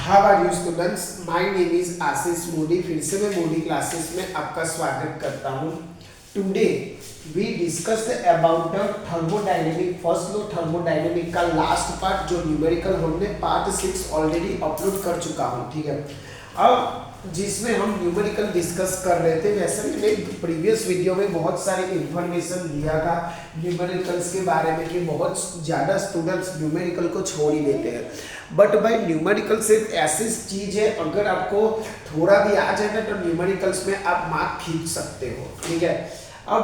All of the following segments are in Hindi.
How are you students, my name is Ashish Modi. फिर से मैं मोदी क्लासेस में आपका स्वागत करता हूँ। Today we discussed about the thermodynamic first law thermodynamic का लास्ट पार्ट, जो न्यूमेरिकल हमने पार्ट 6 ऑलरेडी अपलोड कर चुका हूँ। ठीक है, अब जिसमें हम न्यूमेरिकल डिस्कस कर रहे थे, वैसे मैंने प्रीवियस वीडियो में बहुत सारे इन्फॉर्मेशन दिया था न्यूमेरिकल्स के बारे में कि बहुत ज़्यादा स्टूडेंट्स न्यूमेरिकल को छोड़ ही देते हैं। बट भाई न्यूमेरिकल सिर्फ ऐसी चीज़ है, अगर आपको थोड़ा भी आ जाए ना तो न्यूमेरिकल्स में आप मार्क खींच सकते हो। ठीक है, अब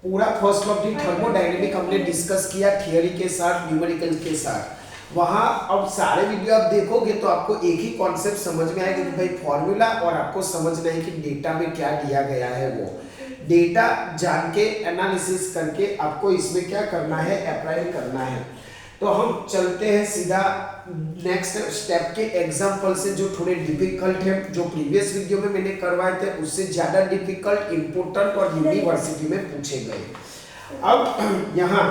पूरा फर्स्ट लॉ ऑफ थर्मोडायनेमिक हमने डिस्कस किया थियरी के साथ, न्यूमेरिकल के साथ। वहाँ अब सारे वीडियो आप देखोगे तो आपको एक ही कॉन्सेप्ट समझ में आएगा कि भाई फॉर्मूला, और आपको समझना है कि डेटा में क्या दिया गया है। वो डेटा जान के एनालिसिस करके आपको इसमें क्या करना है, अप्लाई करना है। तो हम चलते हैं सीधा नेक्स्ट स्टेप के एग्जांपल से, जो थोड़े डिफिकल्ट है, जो प्रीवियस वीडियो में मैंने करवाए थे उससे ज़्यादा डिफिकल्ट, इम्पोर्टेंट और यूनिवर्सिटी में पूछे गए। अब यहाँ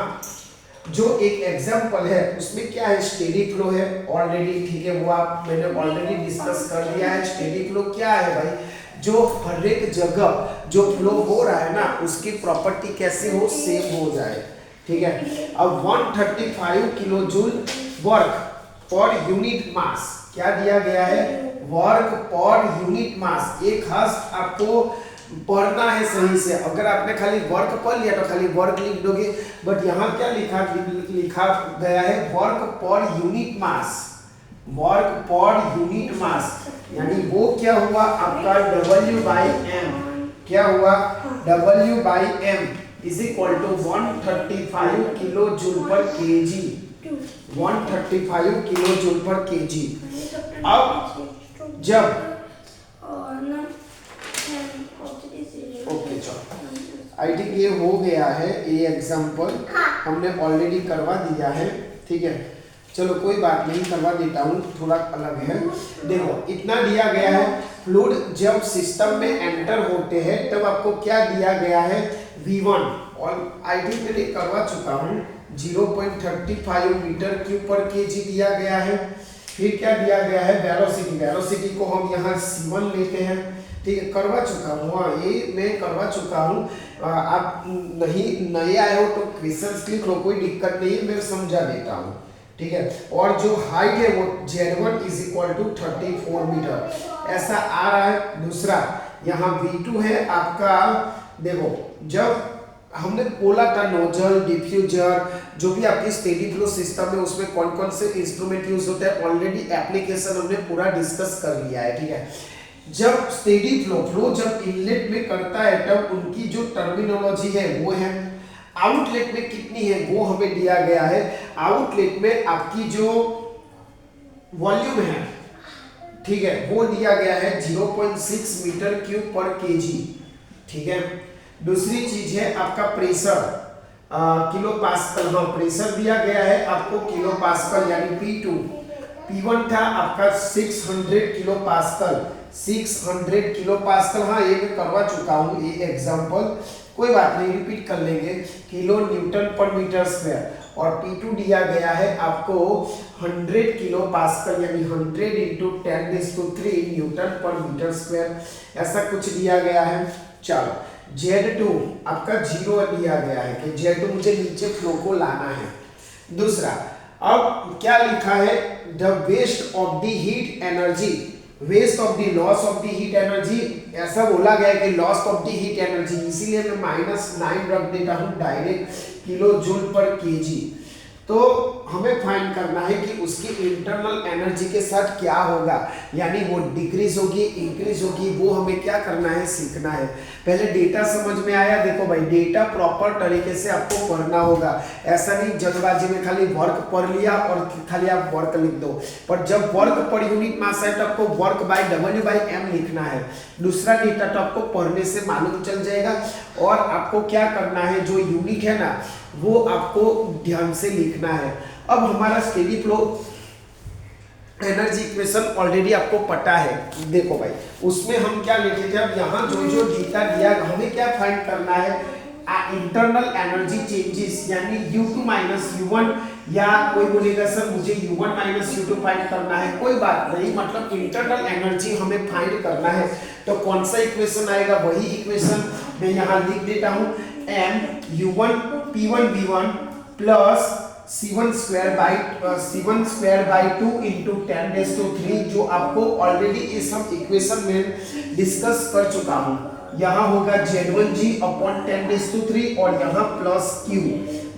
जो एक एग्जांपल है उसमें क्या है, स्टेडी फ्लो है ऑलरेडी। ठीक है, वो आप मैंने ऑलरेडी डिस्कस कर दिया है। स्टेडी फ्लो क्या है भाई, जो हर एक जगह जो फ्लो हो रहा है ना उसकी प्रॉपर्टी कैसे हो, सेम हो जाए। ठीक है, अब 135 kilo joule work per unit मास क्या दिया गया है, वर्क पर यूनिट मास। एक खास आपको पढ़ना है सही से। अगर आपने खाली वर्क पढ़ लिया तो खाली वर्क लिख दोगे, बट यहाँ क्या लिखा गया है, work per unit mass. Work per unit mass यानी वो क्या हुआ आपका W/m, क्या हुआ W/m is equal to 135 kilo joule per KG. 135 kilo joule per KG. अब जब ओके चलो, आई थिंक ये हो गया है, ये एग्जांपल हमने ऑलरेडी करवा दिया है। ठीक है, चलो कोई बात नहीं, करवा देता हूँ, थोड़ा अलग है। देखो इतना दिया गया है, फ्लूइड जब सिस्टम में एंटर होते हैं तब आपको क्या दिया गया है, V1, और आई थिंक मैंने करवा चुका हूँ, 0.35 मीटर क्यूब पर केजी दिया गया है। फिर क्या दिया गया है, वेलोसिटी। वेलोसिटी को हम यहाँ C1 लेते हैं। ठीक है, करवा चुका हूँ, हाँ ये मैं करवा चुका हूँ। आप नहीं नए आए हो तो क्वेश्चंस लिख लो, कोई दिक्कत नहीं है, मैं समझा देता हूँ। ठीक है, और जो हाइट है वो Z1 is equal to 34 metre ऐसा आ रहा है। दूसरा यहाँ V2 है आपका। देखो जब हमने बोला था नोजल, डिफ्यूजर, जो भी आपकी स्टेडी फ्लो सिस्टम है उसमें कौन कौन से इंस्ट्रूमेंट यूज होते हैं, ऑलरेडी एप्लीकेशन हमने पूरा डिस्कस कर लिया है। ठीक है, जब स्टेडी फ्लो जब इनलेट में करता है तब उनकी जो टर्मिनोलॉजी है वो है। आउटलेट में कितनी है वो हमें दिया गया है। आउटलेट में आपकी जो वॉल्यूम है, ठीक है, वो दिया गया है 0.6 मीटर क्यूब पर केजी। ठीक है, दूसरी चीज है आपका प्रेशर, किलो पास्कल। हाँ, प्रेशर दिया गया है आपको किलो पास्कल यानी P2। P1 था आपका 600 किलो पास्कल, 600 किलो पास्कल। हाँ ये मैं करवा चुका हूँ ये एग्जांपल, कोई बात नहीं, रिपीट कर लेंगे। किलो न्यूटन पर मीटर स्क्वायर। और P2 दिया गया है आपको 100 किलो पास्कल यानी 100 इंटू 10⁻³ न्यूटन पर मीटर स्क्वायर, ऐसा कुछ दिया गया है। चलो Z2 आपका 0 दिया गया है कि Z2 मुझे नीचे फ्लो को लाना है। दूसरा अब क्या लिखा है, the waste of the heat energy, waste of the loss of the heat energy, ऐसा बोला गया है कि loss of the heat energy, इसीलिए मैं -9 रख देता हूँ direct kilo joule per KG. तो हमें फाइंड करना है कि उसकी इंटरनल एनर्जी के साथ क्या होगा, यानी वो डिक्रीज होगी, इंक्रीज होगी, वो हमें क्या करना है, सीखना है। पहले डेटा समझ में आया। देखो भाई डेटा प्रॉपर तरीके से आपको पढ़ना होगा, ऐसा नहीं जल्दबाजी में खाली वर्क पढ़ लिया और खाली आप वर्क लिख दो। पर जब वर्क पर यूनिट मास है तो आपको वर्क बाय W/m लिखना है। दूसरा डेटा तो आपको पढ़ने से मालूम चल जाएगा, और आपको क्या करना है, जो यूनिट है ना वो आपको ध्यान से लिखना है। अब हमारा steady flow energy equation already आपको पता है। देखो भाई उसमें हम क्या लिखे थे, अब यहाँ जो जो डेटा दिया हमें क्या फाइंड करना है, इंटरनल एनर्जी चेंजेस यानी U2 - U1 या कोई बोलेगा सर मुझे U1 माइनस U2 फाइंड करना है, कोई बात नहीं, मतलब इंटरनल एनर्जी हमें फाइंड करना है। तो कौन सा इक्वेशन आएगा, वही इक्वेशन मैं यहाँ लिख देता हूँ, m U1 P1 V1 plus C1 square by 2 into 10⁻³ जो आपको ऑलरेडी इस हम इक्वेशन में डिस्कस कर चुका हूँ। यहाँ होगा Z1G अपॉन 10⁻³ और यहाँ प्लस Q।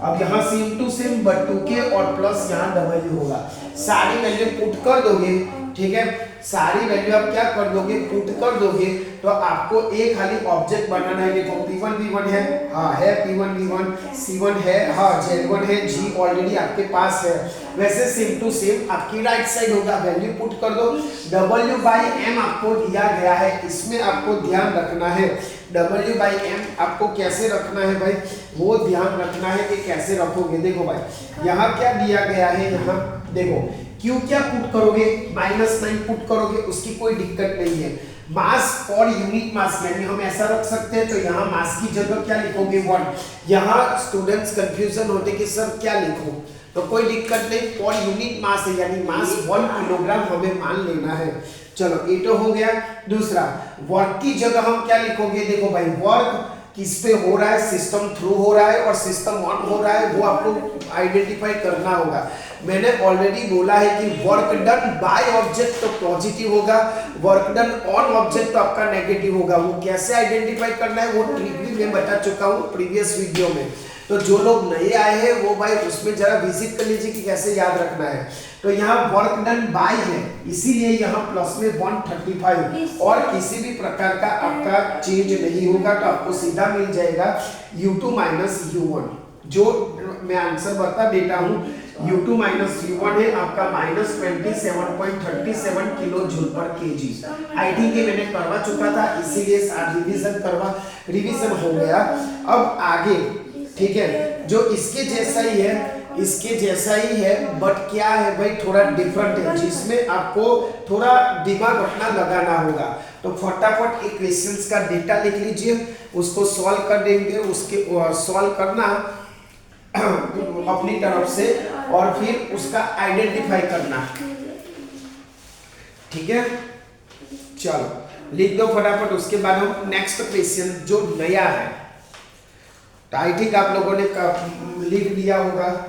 अब यहाँ same to same but 2K और प्लस यहाँ W होगा। सारी वैल्यू पुट कर दोगे, ठीक है, सारी वैल्यू आप क्या कर दोगे, पुट कर दोगे, तो आपको एक खाली ऑब्जेक्ट बनाना है। देखो P1 V1 है, हाँ है P1 V1, C1 है, हाँ Z1 है, G ऑलरेडी आपके पास है। वैसे सेम टू सेम आपकी राइट साइड होगा, वैल्यू पुट कर दो। W/m आपको दिया गया है, इसमें आपको ध्यान रखना है W/m आपको कैसे रखना है भाई, वो ध्यान रखना है कि कैसे रखोगे। देखो भाई यहाँ क्या दिया गया है, यहाँ देखो Q क्या पुट करोगे, -9 पुट करोगे, उसकी कोई दिक्कत नहीं है। मास और यूनिट मास यानी हम ऐसा रख सकते हैं, तो यहाँ मास की जगह क्या लिखोगे 1। यहाँ स्टूडेंट्स कंफ्यूजन होते कि सर क्या लिखूं, तो कोई दिक्कत नहीं, और यूनिट मास है यानी मास 1 किलोग्राम हमें मान लेना है। चलो ये तो हो गया। दूसरा वर्क की जगह हम क्या लिखोगे, देखो भाई वर्क किस पे हो रहा है, सिस्टम थ्रू हो रहा है और सिस्टम ऑन हो रहा है, वो आपको आइडेंटिफाई करना होगा। मैंने ऑलरेडी बोला है कि वर्क डन बाय ऑब्जेक्ट तो पॉजिटिव होगा, वर्क डन ऑन ऑब्जेक्ट तो आपका नेगेटिव होगा। वो कैसे आइडेंटिफाई करना है वो ट्रिक भी मैं बता चुका हूँ प्रीवियस वीडियो में, तो जो लोग नए आए हैं वो भाई उसमें जरा विजिट कर लीजिए कि कैसे याद रखना है। तो यहाँ वर्क डन बाय है, इसीलिए यहाँ प्लस में 135 और किसी भी प्रकार का आपका चेंज नहीं होगा, तो आपको सीधा मिल जाएगा U2 माइनस U1, जो मैं आंसर बता देता हूँ। U2 माइनस U1 है आपका -27.37 kilo joule per KG. I think ये मैंने करवा चुका था, इसीलिए रिवीजन हो गया। अब आगे, ठीक है, जो इसके जैसा ही है, इसके जैसा ही है, बट क्या है भाई थोड़ा डिफरेंट है, जिसमें आपको थोड़ा दिमाग अपना लगाना होगा। तो फटाफट इक्वेशंस का डेटा लिख लीजिए, उसको सॉल्व कर देंगे, उसके सॉल्व करना अपनी तरफ से और फिर उसका आइडेंटिफाई करना, ठीक है। चलो लिख दो फटाफट, उसके बाद हम नेक्स्ट क्वेश्चन जो नया है, आई थिंक आप लोगों ने लिख दिया होगा।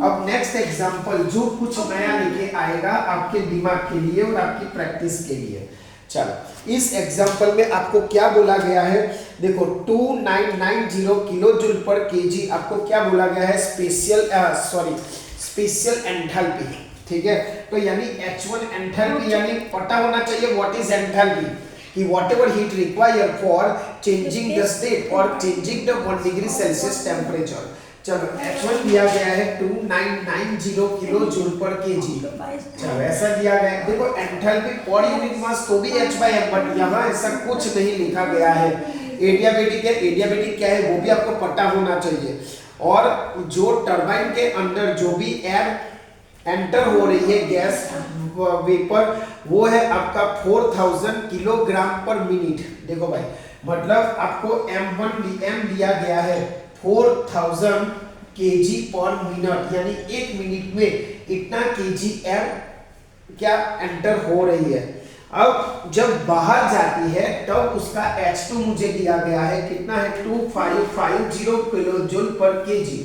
अब नेक्स्ट एग्जांपल जो कुछ नया लेके आएगा आपके दिमाग के लिए और आपकी प्रैक्टिस के लिए। चलो इस एग्जांपल में आपको क्या बोला गया है, देखो 2990 किलो जूल पर केजी आपको क्या बोला गया है, स्पेशल एंथैल्पी, ठीक है। तो यानी H1 एंथैल्पी यानी पता होना चाहिए व्हाट इज एंथैल्पी, कि whatever heat required for changing the state or changing the 1 degree Celsius temperature. चलो H1 दिया गया है 2990 किलो जूल पर केजी। चलो ऐसा दिया गया है, देखो एंथैल्पी पर यूनिट मास तो भी H/m, बट यहाँ ऐसा कुछ नहीं लिखा गया है। एडियाबेटिक है, एडियाबेटिक क्या है वो भी आपको पता होना चाहिए। और जो टरबाइन के अंदर जो भी एयर एंटर हो रही है गैस वेपर, वो है आपका 4000 किलोग्राम पर मिनट। देखो भाई मतलब आपको M दिया गया है 4000 केजी पर मिनट, यानी एक मिनट में इतना केजी एयर क्या एंटर हो रही है। अब जब बाहर जाती है तब उसका H2 मुझे दिया गया है, कितना है 2550 किलो जूल पर केजी।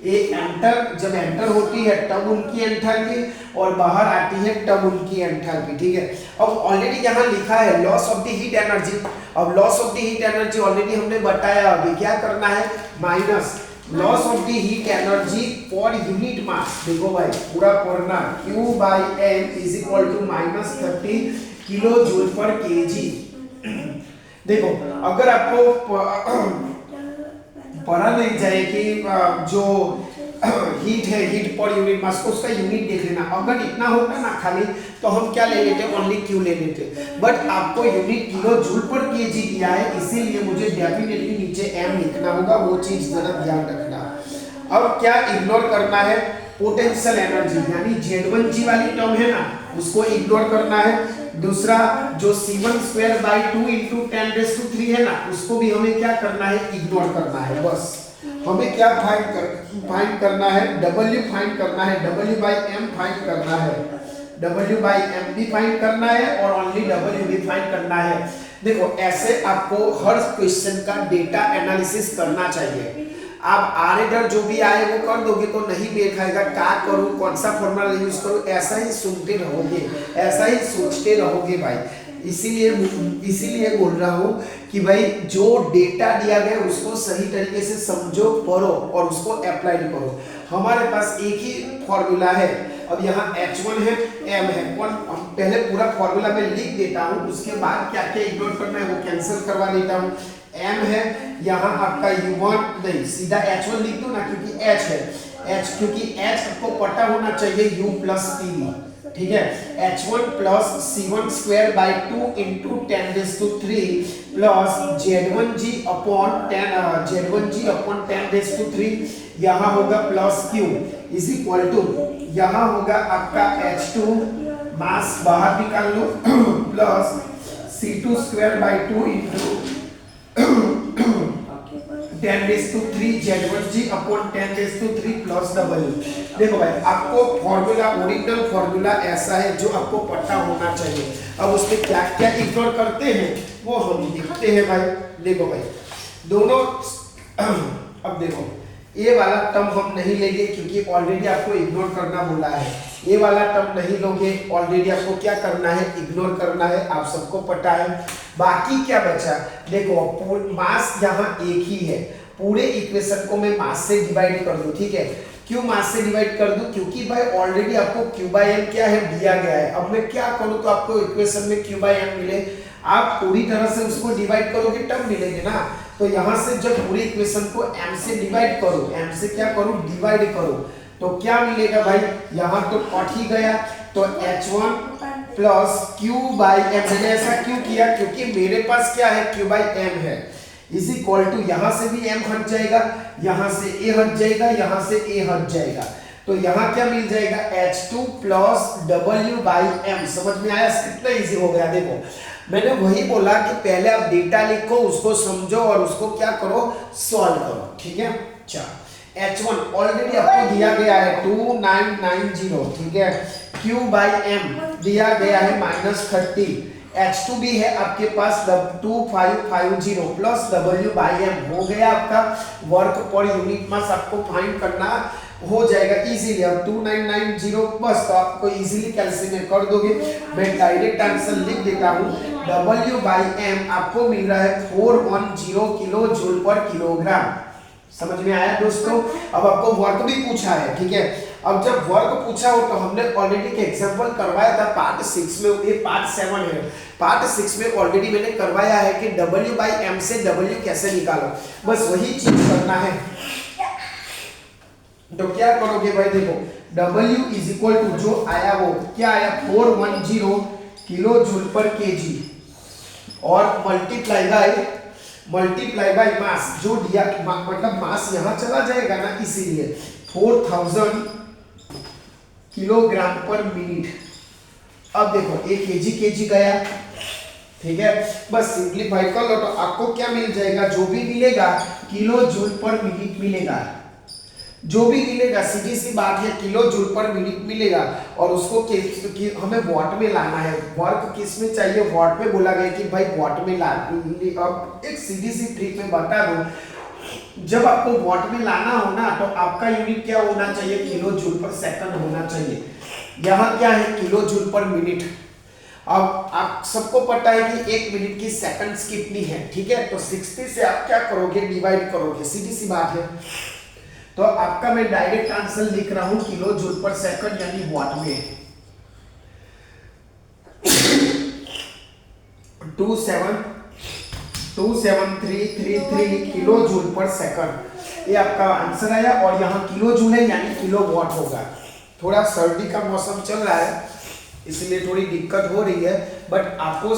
जब एंटर होती है तब उनकी एंथैल्पी और बाहर आती है तब उनकी एंथैल्पी, ठीक है। अब ऑलरेडी यहाँ लिखा है loss of the heat energy. अब loss of the heat energy already हमने बताया, अभी क्या करना है, minus loss of the heat energy per unit mass. देखो भाई पूरा पढ़ना, Q/m is equal to -30 kilo joule per KG. देखो अगर आपको पढ़ा नहीं जाए कि जो हीट है, हीट पर यूनिट मास को उसका यूनिट देख लेना। अगर इतना होता ना खाली तो हम क्या ले लेते, ओनली क्यू ले लेते, बट आपको unit kilo joule per KG दिया है, इसीलिए मुझे डेफिनेटली नीचे m लिखना होगा, वो चीज जरा ध्यान रखना। अब क्या इग्नोर करना है, पोटेंशियल एनर्जी यानी Z1G वाली टर्म है ना, उसको इग्नोर करना है। दूसरा जो C1 स्क्वायर बाई 2 इंटू 10⁻³ है ना, उसको भी हमें क्या करना है, इग्नोर करना है। बस हमें क्या फाइंड करना है, W फाइंड करना है, W बाई M फाइंड करना है, W बाई M भी फाइंड करना है और ओनली W भी फाइंड करना है। देखो ऐसे आपको हर क्वेश्चन का डेटा एनालिसिस करना चाहिए। आप आर जो भी आए वो कर दोगे तो नहीं मेल खाएगा, क्या करूं, कौन सा फॉर्मूला यूज करूं, ऐसा ही सुनते रहोगे, ऐसा ही सोचते रहोगे भाई। इसीलिए बोल रहा हूँ कि भाई जो डेटा दिया गया उसको सही तरीके से समझो, पढ़ो और उसको अप्लाई करो। हमारे पास एक ही फॉर्मूला है, अब यहाँ H1 है, M है, हम पहले पूरा फॉर्मूला में लिख देता हूँ, उसके बाद क्या क्या इग्नोर करना है वो कैंसिल करवा देता हूँ। M है, यहाँ आपका U1 नहीं, सीधा H1 लिख दो ना क्योंकि H है, H क्योंकि H आपको पता होना चाहिए U प्लस PV, ठीक है। H1 plus C1 square by 2 into 10⁻³ plus Z1G upon 10⁻³ यहाँ होगा plus Q is equal to, यहाँ होगा आपका H2 मास बाहर निकाल लो plus C2 square by 2 into 10⁻³ Z1G upon 10⁻³ plus W। देखो भाई आपको फॉर्मूला, ओरिजिनल फॉर्मूला ऐसा है जो आपको पता होना चाहिए। अब उसमें क्या क्या इग्नोर करते हैं वो हम देखते हैं भाई। देखो भाई दोनों अब देखो ये वाला टर्म हम नहीं लेंगे क्योंकि ऑलरेडी आपको इग्नोर करना बोला है। ये वाला टर्म नहीं लोगे, ऑलरेडी आपको क्या करना है, इग्नोर करना है, आप सबको पता है। बाकी क्या बचा, देखो मास यहाँ एक ही है, पूरे इक्वेशन को मैं मास से डिवाइड कर दूं, ठीक है। क्यों मास से डिवाइड कर दूं, क्योंकि भाई ऑलरेडी आपको Q बाई M क्या है दिया गया है। अब मैं क्या करूं तो आपको इक्वेशन में Q बाई M मिले, आप पूरी तरह से उसको डिवाइड करोगे तब मिलेंगे ना। तो यहाँ से जब पूरी इक्वेशन को M से डिवाइड करो, M से क्या करो डिवाइड करो, तो क्या मिलेगा भाई, यहाँ तो कट ही गया, तो H1 plus Q by M। मैंने ऐसा क्यों किया, क्योंकि मेरे पास क्या है Q बाई M है, इज इक्वल टू यहाँ से भी M हट जाएगा, यहाँ से A हट जाएगा, यहाँ से A हट जाएगा, तो यहाँ क्या मिल जाएगा H2 plus W by M। समझ में आया, कितना इजी हो गया। देखो मैंने वही बोला कि पहले आप डेटा लिखो, उसको समझो और उसको क्या करो, सॉल्व करो, ठीक है। चलो H1 ऑलरेडी आपको दिया गया है 2990, ठीक है। Q बाई M दिया गया है -30, H2 भी है आपके पास 2550 प्लस W बाई M हो गया आपका वर्क पर यूनिट मास आपको फाइंड करना हो जाएगा इजीली। अब 2990 बस, तो आपको इजीली कैलकुलेट कर दोगे। मैं डायरेक्ट आंसर लिख देता हूँ, W बाई M आपको मिल रहा है 410 किलो जूल पर किलोग्राम। समझ में आया दोस्तों। अब आपको वर्क भी पूछा है, ठीक है। अब जब वर्क पूछा हो तो हमने ऑलरेडी के एग्जांपल करवाया था पार्ट 6 में, ये पार्ट 7 है। पार्ट 6 में ऑलरेडी मैंने करवाया है कि W बाई M से W कैसे निकालो, बस वही चीज करना है। तो क्या करोगे भाई, देखो W इज इक्वल टू जो आया वो क्या आया 410 किलो जूल पर केजी और मल्टीप्लाई बाय मास जो दिया, मतलब मास यहाँ चला जाएगा ना, इसीलिए 4000 किलोग्राम पर मिनट। अब देखो ये केजी गया, ठीक है। बस सिंप्लीफाई कर लो तो आपको क्या मिल जाएगा, जो भी मिलेगा किलो जूल पर मिनट मिलेगा, जो भी मिलेगा सीधी सी बात है किलो जूल पर मिनट मिलेगा। और उसको हमें वॉट में लाना है। वर्क किस में चाहिए, वॉट में बोला गया कि भाई वॉट में ला। अब एक सीधी सी ट्रिक में बता दूं, जब आपको वॉट में लाना हो ना तो आपका यूनिट क्या होना चाहिए, किलो जूल पर सेकंड होना चाहिए। यहाँ क्या है किलो जूल पर मिनट। अब आप सबको पता है कि 1 मिनट की सेकंड्स कितनी है, ठीक है। तो 60 से आप क्या करोगे, डिवाइड करोगे, सीधी सी बात है। तो आपका मैं डायरेक्ट आंसर लिख रहा हूं किलो जूल पर सेकंड यानी वॉट में 27333 किलो जूल पर सेकंड, ये आपका आंसर आया। और यहाँ किलो जूल है यानी किलो वॉट होगा। थोड़ा सर्दी का मौसम चल रहा है इसलिए थोड़ी दिक्कत हो रही है, बट आपको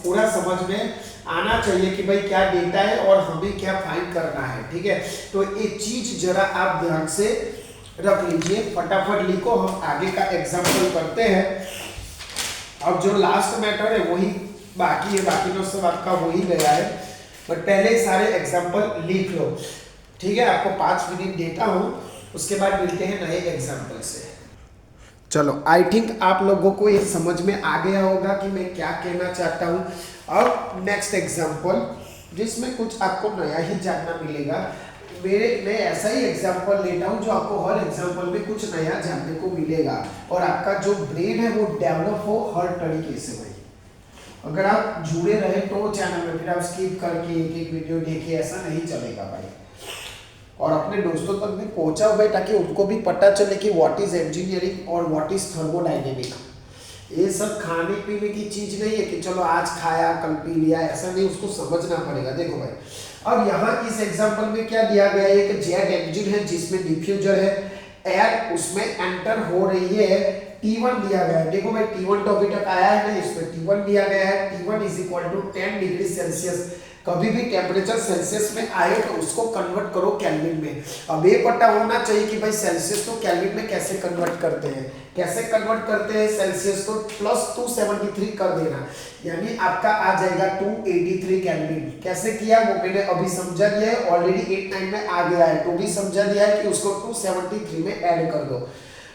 पूरा समझ में आना चाहिए कि भाई क्या डेटा है और हमें क्या फाइंड करना है, ठीक है। तो ये चीज जरा आप ध्यान से रख लीजिए, फटाफट लिखो, हम आगे का एग्जांपल करते हैं। अब जो लास्ट मैटर है वही बाकी है, बाकी तो सब आपका हो ही गया है। बट पहले सारे एग्जाम्पल लिख लो, ठीक है। आपको 5 मिनट देता हूँ, उसके बाद मिलते हैं नए एग्जाम्पल से। चलो, आई थिंक आप लोगों को ये समझ में आ गया होगा कि मैं क्या कहना चाहता हूँ। अब नेक्स्ट एग्जाम्पल, जिसमें कुछ आपको नया ही जानना मिलेगा। मैं ऐसा ही एग्जाम्पल लेता हूँ जो आपको हर एग्जाम्पल में कुछ नया जानने को मिलेगा और आपका जो ब्रेन है वो डेवलप हो हर तरीके से भाई। अगर आप जुड़े रहे तो चैनल में, फिर आप स्किप करके एक एक वीडियो देखे, ऐसा नहीं चलेगा भाई। और अपने दोस्तों तक भी पहुंचाओ भाई, ताकि उनको भी पता चले कि व्हाट इज इंजीनियरिंग और व्हाट इज थर्मोडायनेमिक। ये सब खाने पीने की चीज नहीं है कि चलो आज खाया कल पी लिया, ऐसा नहीं, उसको समझना पड़ेगा। देखो भाई, अब यहाँ इस एग्जांपल में क्या दिया गया है, एक जेट इंजन है जिसमें डिफ्यूजर है, एयर उसमें एंटर हो रही है, T1 दिया गया है। देखो भाई, T1 तो अभी तक आया है ना, इसमें T1 दिया गया है। T1 is equal to 10 degree Celsius. कभी भी टेम्परेचर सेल्सियस में आए तो उसको कन्वर्ट करो केल्विन में। अब ये पता होना चाहिए कि भाई सेल्सियस तो केल्विन में कैसे कन्वर्ट करते हैं। कैसे कन्वर्ट करते हैं सेल्सियस को, प्लस 273 कर देना, यानी आपका आ जाएगा 283 केल्विन। कैसे किया वो मैंने अभी समझा दिया है, ऑलरेडी 8-9 में आ गया है, तो भी समझा दिया है कि उसको 273 में ऐड कर दो।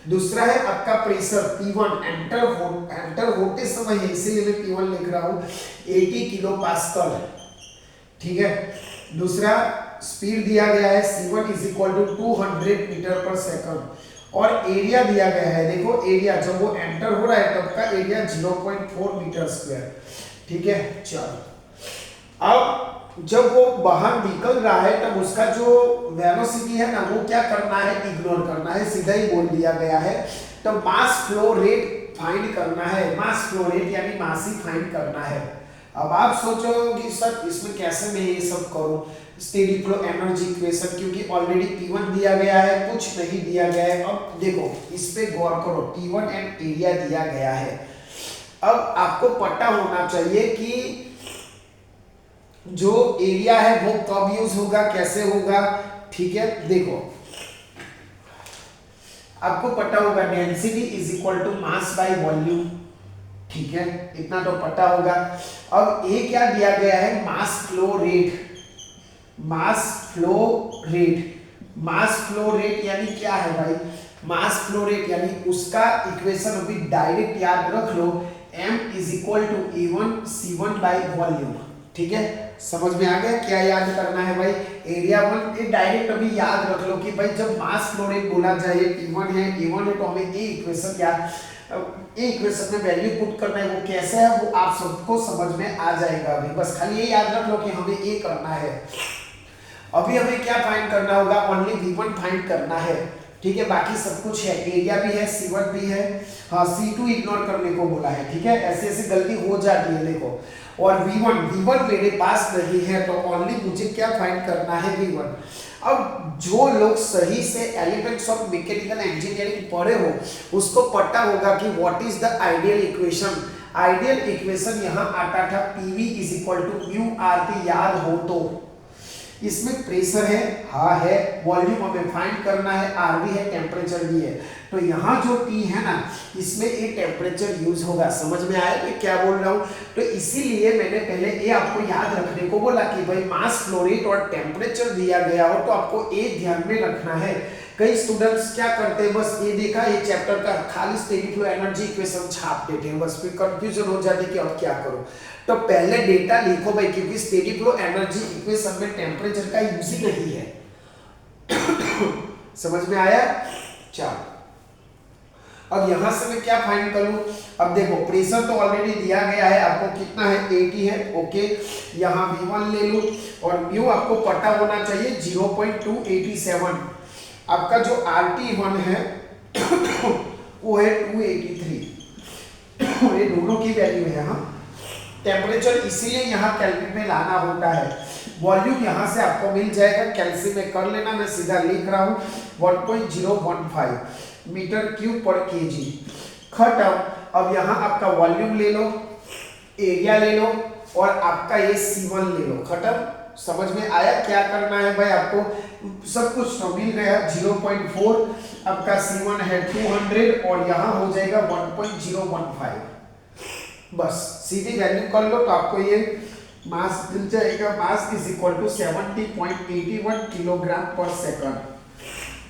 दूसरा है आपका प्रेशर P1, एंटर होते समय है, इसीलिए मैं P1 लिख रहा हूँ, 80 किलो पास्कल, ठीक है। दूसरा स्पीड दिया गया है C1 is equal to 200 metre per second और एरिया दिया गया है। देखो एरिया जब वो एंटर हो रहा है तब का एरिया 0.4 मीटर स्क्वायर, ठीक है। चलो, अब जब वो बाहर निकल रहा है तब उसका जो वेलोसिटी है ना, वो क्या करना है, इग्नोर करना है, सीधा ही बोल दिया गया है। तो मास फ्लो रेट फाइंड करना है, मास फ्लो रेट यानी मास ही फाइंड करना है। अब आप सोचोगे सर इसमें कैसे मैं ये सब करूं, स्टेडी फ्लो एनर्जी इक्वेशन, क्योंकि ऑलरेडी T1 दिया गया है, कुछ नहीं दिया गया है। अब देखो इस पे गौर करो, T1 एंड एरिया दिया गया है। अब आपको पता होना चाहिए कि जो एरिया है वो कब यूज होगा, कैसे होगा, ठीक है। देखो आपको पता होगा density is equal to mass by volume, ठीक है, इतना तो पता होगा। अब ये क्या दिया गया है, mass flow rate. Mass flow rate, mass flow rate यानी क्या है भाई, मास फ्लो रेट यानी उसका इक्वेशन अभी डायरेक्ट याद रख लो, m is equal to A1C1 by volume, ठीक है। समझ में आ गया क्या याद करना है भाई, एरिया 1 ये डायरेक्ट अभी याद रख लो कि भाई जब मास फ्लो रेट बोला जाए, T1 है, A1 है, तो हमें ये इक्वेशन याद, इक्वेशन में वैल्यू पुट करना है, वो कैसे है वो आप सबको समझ में आ जाएगा। अभी बस खाली ये याद रख लो कि हमें ये करना है। अभी हमें क्या फाइंड करना होगा, ओनली V1 फाइंड करना है, ठीक है। बाकी सब कुछ है, एरिया भी है, C1 भी है, हाँ C2 इग्नोर करने को बोला है, ठीक है। ऐसे ऐसे गलती हो जाती है देखो। और V1 मेरे पास नहीं है, तो ओनली मुझे क्या फाइंड करना है, V1। अब जो लोग सही से एलिमेंट्स ऑफ मैकेनिकल इंजीनियरिंग पढ़े हो उसको पता होगा कि what is the ideal equation. Ideal equation यहाँ आता था PV is equal to mu RT, याद हो तो। इसमें प्रेशर है, हाँ है, वॉल्यूम हमें फाइंड करना है, R भी है, टेम्परेचर भी है। तो यहाँ जो T है ना, इसमें ये टेम्परेचर यूज होगा। समझ में आया मैं क्या बोल रहा हूँ। तो इसीलिए मैंने पहले ये आपको याद रखने को बोला कि भाई मास फ्लो रेट और टेम्परेचर दिया गया हो तो आपको ये ध्यान में रखना है। कई स्टूडेंट्स क्या करते हैं, बस ये देखा ये चैप्टर का खाली स्टेडी फ्लो एनर्जी इक्वेशन छाप देते हैं, बस फिर कंफ्यूजन हो जाती है कि अब क्या करूं। तो पहले डेटा लिखो भाई, क्योंकि स्टेडी फ्लो एनर्जी इक्वेशन में टेम्परेचर का यूज ही नहीं है। समझ में आया। चलो, अब यहां से मैं क्या फाइंड करूं, अब देखो प्रेशर तो ऑलरेडी दिया गया है, आपको कितना है 80 है, ओके। यहाँ V1 ले लो और म्यू आपको पता होना चाहिए 0.287। आपका जो RT1 है वो है 283, ये दोनों की वैल्यू है। हाँ, टेम्परेचर इसीलिए यहाँ केल्विन में लाना होता है। वॉल्यूम यहाँ से आपको मिल जाएगा, कैल्सी में कर लेना, मैं सीधा लिख रहा हूँ 1.015 मीटर क्यूब पर केजी। खत्म। अब यहाँ आपका वॉल्यूम ले लो, एरिया ले लो और आपका ये C1 ले लो, खत्म। समझ में आया क्या करना है भाई, आपको सब कुछ तो मिल गया। 0.4 आपका C1 है 200 और यहाँ हो जाएगा 1.015। बस सीधी वैल्यू कर लो तो आपको ये मास मिल जाएगा, mass is equal to 70.81 kilogram per second.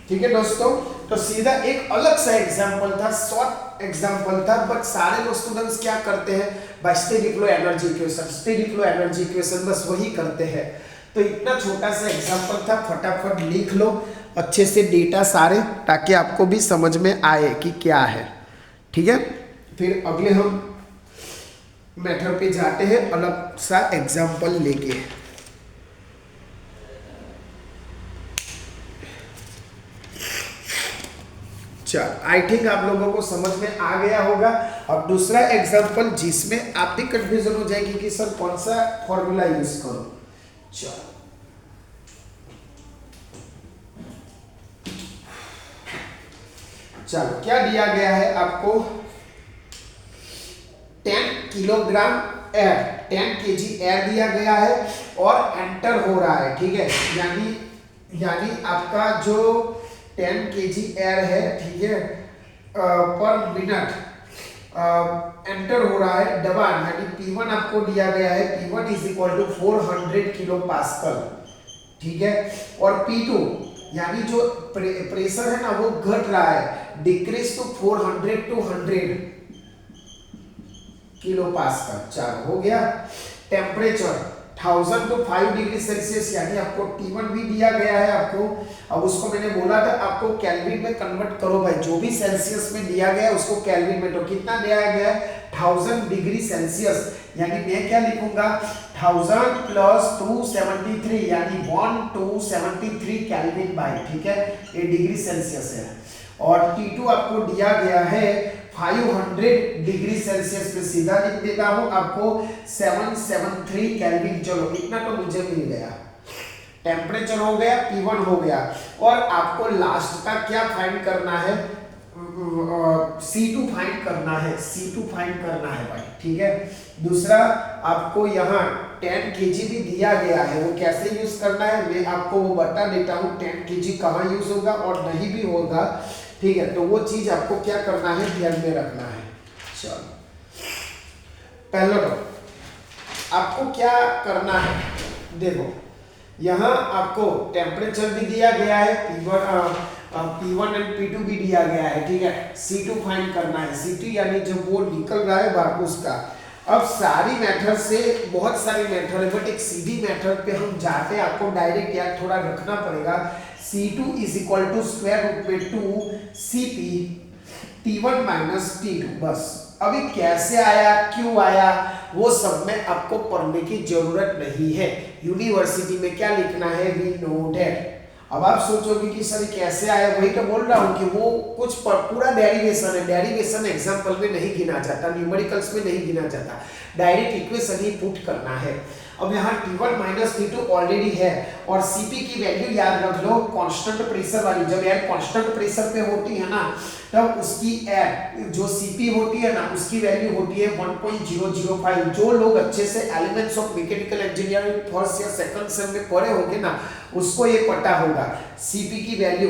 ठीक है दोस्तों, तो सीधा एक अलग सा एग्जांपल था, शॉर्ट एग्जांपल था, बट सारे लोग स्टूडेंट्स क्या करते हैं, भाई steady flow energy equation, steady flow energy equation, बस वही करते हैं। तो इतना छोटा सा एग्जांपल था, फटाफट लिख लो अच्छे से डेटा सारे, ताकि आपको भी समझ में आए कि क्या है। ठीक है, फिर अगले हम मैटर पे जाते हैं अलग सा एग्जांपल लेके। चल, आई थिंक आप लोगों को समझ में आ गया होगा। अब दूसरा एग्जांपल जिसमें आप भी कंफ्यूजन हो जाएगी कि सर कौन सा फॉर्मूला यूज करो। चलो चलो, क्या दिया गया है आपको, 10 किलोग्राम एयर, 10 केजी एयर दिया गया है और एंटर हो रहा है। ठीक है, यानी आपका जो 10 केजी एयर है, ठीक है, पर मिनट एंटर हो रहा है दबान, यानी P1 आपको दिया गया है, P1 is equal to 400 kilo pascal. ठीक है, और P2 यानी जो प्रेशर है ना वो घट रहा है, decrease to 400 to 100 kilo pascal. चलो हो गया। टेम्परेचर 1000 टू 5 डिग्री सेल्सियस, यानी आपको T1 भी दिया गया है आपको। अब उसको मैंने बोला था आपको केल्विन में कन्वर्ट करो भाई, जो भी सेल्सियस में दिया गया है उसको केल्विन में, तो कितना दिया गया है 1000 डिग्री सेल्सियस, यानी मैं क्या लिखूंगा 1000 प्लस 273, यानी 1273 केल्विन बाई, ठीक है, ये डिग्री सेल्सियस है। और T2 आपको दिया गया है 500 डिग्री सेल्सियस पे, सीधा लिख देता हूं आपको 773 केल्विन। चलो इतना तो मुझे मिल गया, टेम्परेचर हो गया, P1 हो गया, और आपको लास्ट का क्या फाइंड करना है, C2 फाइंड करना है, C2 फाइंड करना है भाई। ठीक है, दूसरा आपको यहाँ 10 kg भी दिया गया है, वो कैसे यूज करना है मैं आपको वो बता देता हूँ, 10 kg कहाँ यूज होगा और नहीं भी होगा। ठीक है, तो वो चीज आपको क्या करना है, ध्यान में रखना है। चलो पहला तो आपको क्या करना है, देखो यहाँ आपको टेम्परेचर भी दिया गया है, P1 एंड P2 भी दिया गया है। ठीक है, C2 फाइंड करना है, C2 यानी जब वो निकल रहा है बाहर उसका। अब सारी मेथड से बहुत सारी मेथड है, बट एक सीधी मेथड पे हम जाते हैं, आपको डायरेक्ट याद थोड़ा रखना पड़ेगा। C2 is equal to square root में 2 CP T1 माइनस T2, बस। अभी कैसे आया, क्यों आया, वो सब में आपको पढ़ने की जरूरत नहीं है, यूनिवर्सिटी में क्या लिखना है, वी नो दैट। अब आप सोचोगे कि सर कैसे आया, वही तो बोल रहा हूँ कि वो कुछ पूरा डेरिवेशन है, डेरिवेशन एग्जाम्पल में नहीं गिना जाता, न्यूमेरिकल्स में नहीं गिना जाता, डायरेक्ट इक्वेशन ही पुट करना है। अब यहाँ T1 माइनस T2 ऑलरेडी है, और Cp की वैल्यू याद रख लो, कांस्टेंट प्रेशर वाली, जब एयर कांस्टेंट प्रेशर पे होती है ना, तब उसकी एयर जो Cp होती है ना, उसकी वैल्यू होती है 1.005। जो लोग अच्छे से elements of mechanical engineering first या सेकंड सेम में पढ़े होंगे ना, उसको ये पता होगा Cp की वैल्यू।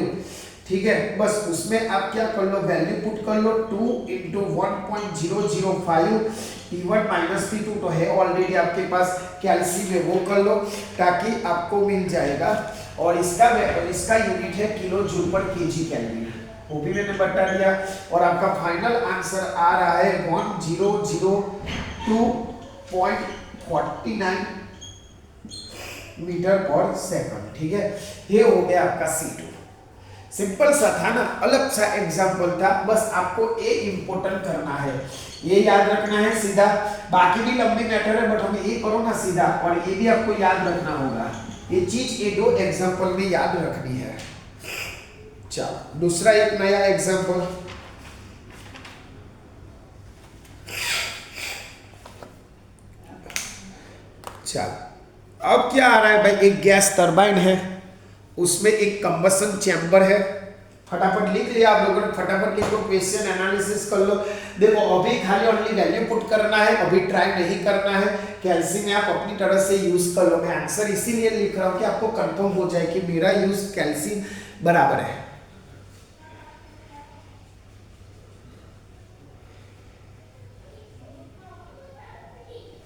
ठीक है, बस उसमें आप क्या कर लो, वैल्यू पुट कर लो, 2 × 1.005 T1 माइनस T2 तो है ऑलरेडी आपके पास, कैल्सी में वो कर लो ताकि आपको मिल जाएगा। और इसका यूनिट है kilo joule per KG kelvin, वो भी मैंने बता दिया। और आपका फाइनल आंसर आ रहा है 1002.49 मीटर पर सेकंड। ठीक है, ये हो गया आपका C2। सिंपल सा था ना, अलग सा एग्जाम्पल था, बस आपको ये इंपॉर्टेंट करना है, ये याद रखना है सीधा। बाकी भी लंबी मैटर है, बट हमें ये करो ना सीधा, और ये भी आपको याद रखना होगा, ये चीज ये दो एग्जाम्पल में याद रखनी है। चलो दूसरा एक नया एग्जाम्पल, चलो अब क्या आ रहा है भाई, एक गैस टरबाइन है, उसमें एक कंबसन चैम्बर है। फटाफट लिख लिया आप लोगों ने, फटाफट लिखो, क्वेश्चन एनालिसिस कर लो। देखो अभी खाली ओनली वैल्यू पुट करना है, अभी ट्राई नहीं करना है, कैल्सी में आप अपनी तरह से यूज कर लो। मैं आंसर इसीलिए लिख रहा हूँ कि आपको कंफर्म हो जाए कि मेरा यूज कैल्सी बराबर है।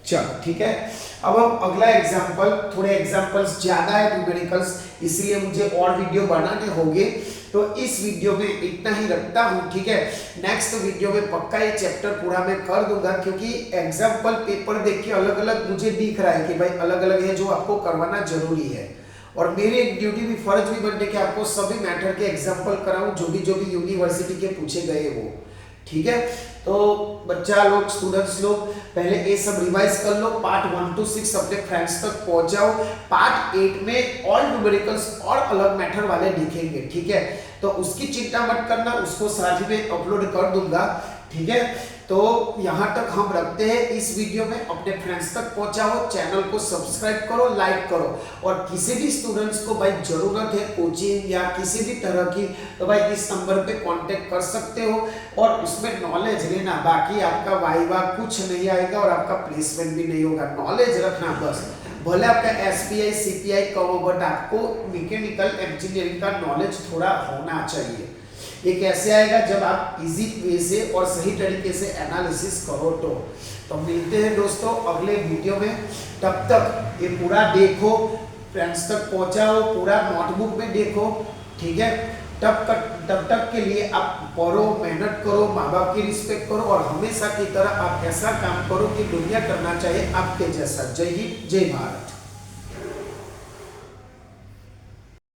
चलो ठीक है। अब हम अगला एग्जांपल, थोड़े एग्जांपल्स ज्यादा है न्यूमेरिकल्स, इसलिए मुझे और वीडियो बनाने होंगे, तो इस वीडियो में इतना ही रखता हूँ, ठीक है। नेक्स्ट वीडियो में पक्का ये चैप्टर पूरा मैं कर दूंगा, क्योंकि एग्जाम्पल पेपर देख के अलग अलग मुझे दिख रहा है कि भाई अलग अलग है जो आपको करवाना जरूरी है, और मेरी एक ड्यूटी भी, फर्ज भी बनने के आपको सभी मैटर के एग्जाम्पल कराऊं जो भी यूनिवर्सिटी के पूछे गए वो, ठीक है। तो बच्चा लोग, स्टूडेंट्स लोग, पहले ये सब रिवाइज कर लो, पार्ट 1 to 6 अपने फ्रेंड्स तक पहुंचाओ। पार्ट 8 में ऑल न्यूमेरिकल्स और अलग मैटर वाले लिखेंगे, ठीक है। तो उसकी चिंता मत करना, उसको साथ ही में अपलोड कर दूंगा, ठीक है। तो यहाँ तक हम रखते हैं इस वीडियो में, अपने फ्रेंड्स तक पहुंचाओ, चैनल को सब्सक्राइब करो, लाइक करो, और किसी भी स्टूडेंट्स को भाई जरूरत है कोचिंग या किसी भी तरह की, तो भाई इस नंबर पे कांटेक्ट कर सकते हो, और उसमें नॉलेज लेना। बाकी आपका वाइवा कुछ नहीं आएगा और आपका प्लेसमेंट भी नहीं होगा, नॉलेज रखना बस। भले आपका एसपीआई सीपीआई कम हो, बट आपको मैकेनिकल इंजीनियरिंग का नॉलेज थोड़ा होना चाहिए। ये कैसे आएगा, जब आप इजी वे से और सही तरीके से एनालिसिस करो तो मिलते हैं दोस्तों अगले वीडियो में। तब तक ये पूरा देखो, फ्रेंड्स तक पहुंचाओ, पूरा नोटबुक में देखो, ठीक है। तब तक के लिए आप पढ़ो, मेहनत करो, माँ बाप की रिस्पेक्ट करो, और हमेशा की तरह आप ऐसा काम करो कि दुनिया करना चाहिए आपके जैसा। जय हिंद, जय भारत।